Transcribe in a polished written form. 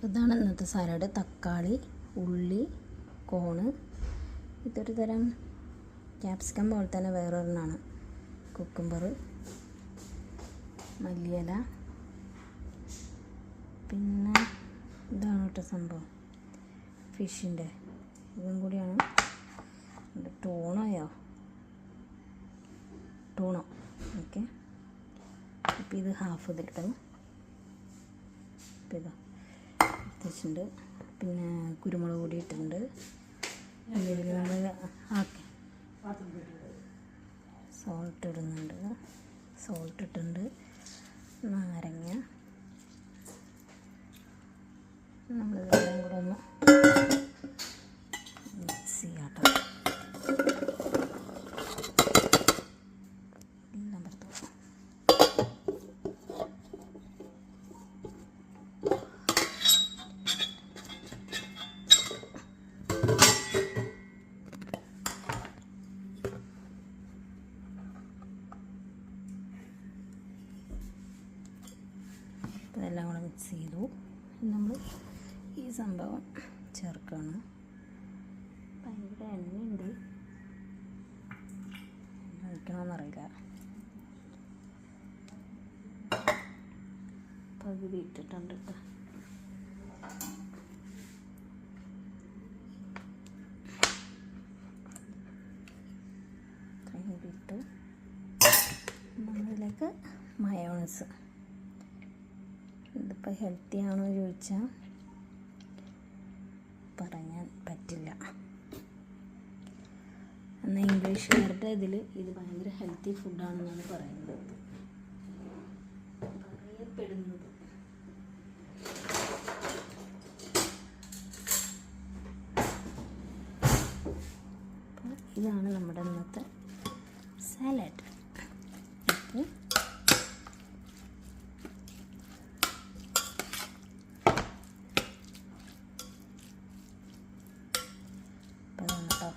ഇതാണ് ഇന്നത്തെ സാലഡ്. തക്കാളി, ഉള്ളി, കോണ്, ഇതൊരു തരം ക്യാപ്സിക്കം പോലെ തന്നെ വേറൊരെണ്ണമാണ്. കുക്കുംബർ, മല്ലിയില, പിന്നെ ഇതാണ് കേട്ടോ സംഭവം, ഫിഷിൻ്റെ ഇതും കൂടിയാണ്. ടൂണോ ഓക്കെ. അപ്പോൾ ഇത് ഹാഫ് ഇതിലിട്ടു. അപ്പോൾ ഇതാ എടുത്തിട്ടുണ്ട്. പിന്നെ കുരുമുളക് പൊടി ഇട്ടിട്ടുണ്ട്. ഇതിൽ നമ്മൾ സോൾട്ട് ഇടുന്നുണ്ട്. സോൾട്ട് ഇട്ടിട്ടുണ്ട്. നാരങ്ങ നമ്മളിതെല്ലാം കൂടെ ഒന്ന് മിക്സ് ചെയ്യാം കേട്ടോ. എല്ലാം പുറത്തു ഇതെല്ലാം കൂടെ മിക്സ് ചെയ്തു. നമ്മൾ ഈ സംഭവം ചേർക്കണം. ഭയങ്കര എണ്ണയുണ്ട്, ഒഴിക്കണമെന്നറിയില്ല. പകുതി ഇട്ടിട്ടുണ്ട് കേട്ടോ. ഇട്ടു. നമ്മളിലേക്ക് മയോണൈസ്. ഇതിപ്പോൾ ഹെൽത്തി ആണോ ചോദിച്ചാൽ പറയാൻ പറ്റില്ല. എന്നാൽ ഇംഗ്ലീഷുകാരുടെ ഇതിൽ ഇത് ഭയങ്കര ഹെൽത്തി ഫുഡാണെന്നാണ് പറയുന്നത്, പറയപ്പെടുന്നത്. അപ്പോൾ ഇതാണ് നമ്മുടെ ഇന്നത്തെ സാലഡ്. ഇപ്പോൾ കേട്ടോ